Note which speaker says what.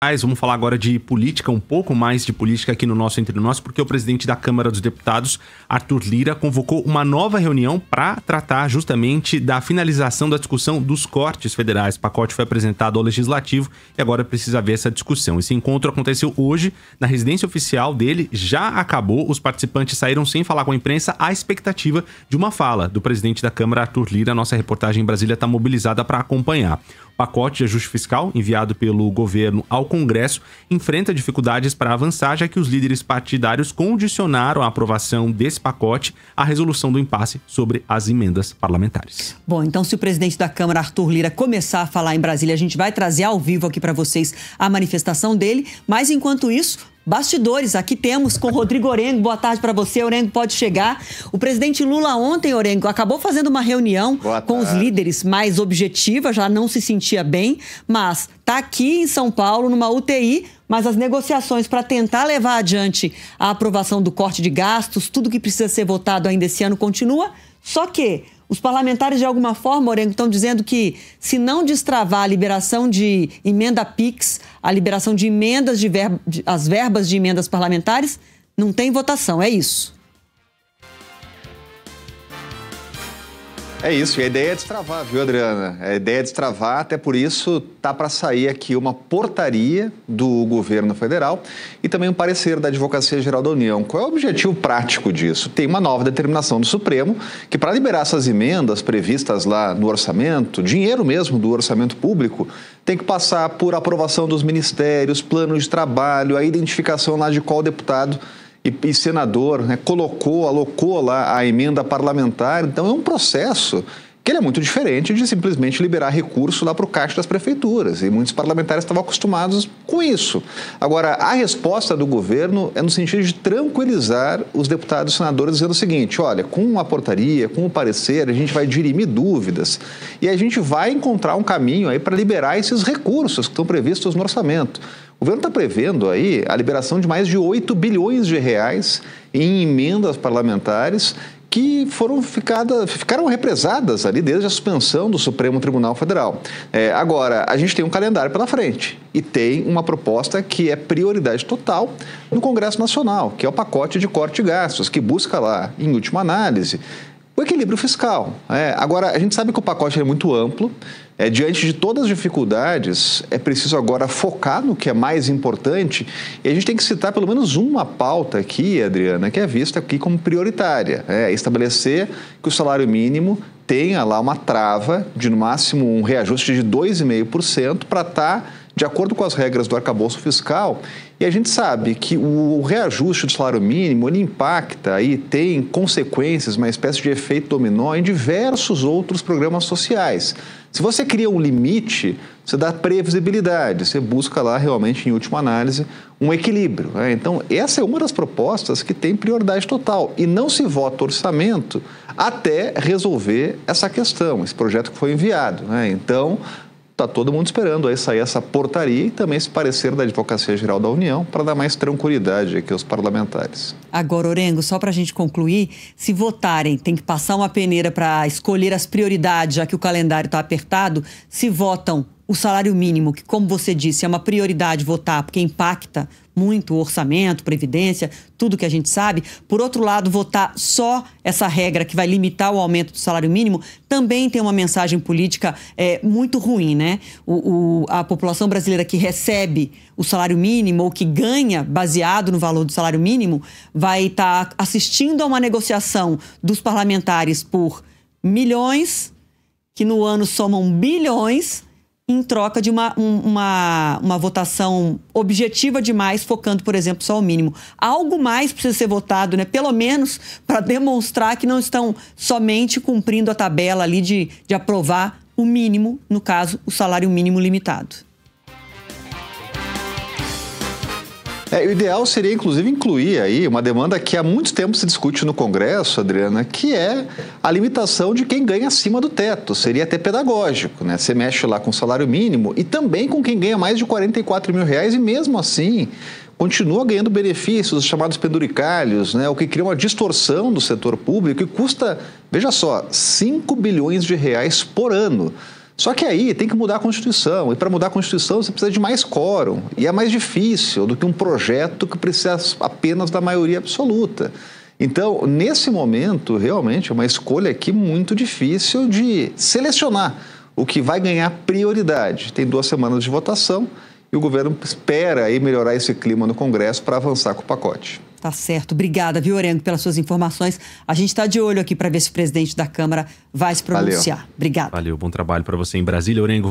Speaker 1: Vamos falar agora de política, um pouco mais de política aqui no nosso Entre Nós, porque o presidente da Câmara dos Deputados, Arthur Lira, convocou uma nova reunião para tratar justamente da finalização da discussão dos cortes federais. O pacote foi apresentado ao Legislativo e agora precisa haver essa discussão. Esse encontro aconteceu hoje na residência oficial dele, já acabou, os participantes saíram sem falar com a imprensa, à expectativa de uma fala do presidente da Câmara, Arthur Lira. Nossa reportagem em Brasília está mobilizada para acompanhar. O pacote de ajuste fiscal, enviado pelo governo ao Congresso, enfrenta dificuldades para avançar, já que os líderes partidários condicionaram a aprovação desse pacote à resolução do impasse sobre as emendas parlamentares.
Speaker 2: Bom, então se o presidente da Câmara, Arthur Lira, começar a falar em Brasília, a gente vai trazer ao vivo aqui para vocês a manifestação dele, mas enquanto isso, bastidores, aqui temos com Rodrigo Orengo. Boa tarde para você, Orengo, pode chegar. O presidente Lula ontem, Orengo, acabou fazendo uma reunião com os líderes mais objetiva, já não se sentia bem, mas está aqui em São Paulo, numa UTI, mas as negociações para tentar levar adiante a aprovação do corte de gastos, tudo que precisa ser votado ainda esse ano continua, só que os parlamentares, de alguma forma, Orengo, estão dizendo que, se não destravar a liberação de emenda PIX, a liberação de emendas, as verbas de emendas parlamentares, não tem votação. É isso.
Speaker 3: É isso, e a ideia é destravar, viu, Adriana? A ideia é destravar, até por isso tá para sair aqui uma portaria do governo federal e também um parecer da Advocacia Geral da União. Qual é o objetivo prático disso? Tem uma nova determinação do Supremo que, para liberar essas emendas previstas lá no orçamento, dinheiro mesmo do orçamento público, tem que passar por aprovação dos ministérios, planos de trabalho, a identificação lá de qual deputado e senador, né, alocou lá a emenda parlamentar. Então é um processo que ele é muito diferente de simplesmente liberar recurso lá para o caixa das prefeituras, e muitos parlamentares estavam acostumados com isso. Agora, a resposta do governo é no sentido de tranquilizar os deputados e senadores, dizendo o seguinte: olha, com a portaria, com o parecer, a gente vai dirimir dúvidas e a gente vai encontrar um caminho aí para liberar esses recursos que estão previstos no orçamento. O governo está prevendo aí a liberação de mais de 8 bilhões de reais em emendas parlamentares que ficaram represadas ali desde a suspensão do Supremo Tribunal Federal. Agora, a gente tem um calendário pela frente e tem uma proposta que é prioridade total no Congresso Nacional, que é o pacote de corte de gastos, que busca lá, em última análise, o equilíbrio fiscal. Agora, a gente sabe que o pacote é muito amplo. Diante de todas as dificuldades, é preciso agora focar no que é mais importante, e a gente tem que citar pelo menos uma pauta aqui, Adriana, que é vista aqui como prioritária. Estabelecer que o salário mínimo tenha lá uma trava de, no máximo, um reajuste de 2,5% para estar de acordo com as regras do arcabouço fiscal. E a gente sabe que o reajuste do salário mínimo, ele impacta e tem consequências, uma espécie de efeito dominó em diversos outros programas sociais. Se você cria um limite, você dá previsibilidade, você busca lá realmente, em última análise, um equilíbrio. Então, essa é uma das propostas que tem prioridade total. E não se vota orçamento até resolver essa questão, esse projeto que foi enviado. Então, está todo mundo esperando aí sair essa portaria e também esse parecer da Advocacia Geral da União para dar mais tranquilidade aqui aos parlamentares.
Speaker 2: Agora, Orengo, só para a gente concluir, se votarem, tem que passar uma peneira para escolher as prioridades, já que o calendário está apertado. Se votam o salário mínimo, que, como você disse, é uma prioridade votar, porque impacta muito o orçamento, previdência, tudo que a gente sabe. Por outro lado, votar só essa regra que vai limitar o aumento do salário mínimo também tem uma mensagem política muito ruim, né? A população brasileira que recebe o salário mínimo ou que ganha baseado no valor do salário mínimo vai estar assistindo a uma negociação dos parlamentares por milhões, que no ano somam bilhões, em troca de uma votação objetiva demais, focando, por exemplo, só o mínimo. Algo mais precisa ser votado, né? Pelo menos para demonstrar que não estão somente cumprindo a tabela ali de aprovar o mínimo, no caso, o salário mínimo limitado.
Speaker 3: O ideal seria, inclusive, incluir aí uma demanda que há muito tempo se discute no Congresso, Adriana, que é a limitação de quem ganha acima do teto. Seria até pedagógico, né? Você mexe lá com o salário mínimo e também com quem ganha mais de 44 mil reais e, mesmo assim, continua ganhando benefícios, os chamados penduricalhos, né? O que cria uma distorção do setor público e custa, veja só, 5 bilhões de reais por ano. Só que aí tem que mudar a Constituição, e para mudar a Constituição você precisa de mais quórum, e é mais difícil do que um projeto que precisa apenas da maioria absoluta. Então, nesse momento, realmente é uma escolha aqui muito difícil de selecionar o que vai ganhar prioridade. Tem 2 semanas de votação e o governo espera aí melhorar esse clima no Congresso para avançar com o pacote.
Speaker 2: Tá certo. Obrigada, viu, Orengo, pelas suas informações. A gente está de olho aqui para ver se o presidente da Câmara vai se pronunciar.
Speaker 3: Valeu.
Speaker 2: Obrigada.
Speaker 1: Valeu, bom trabalho para você em Brasília, Orengo.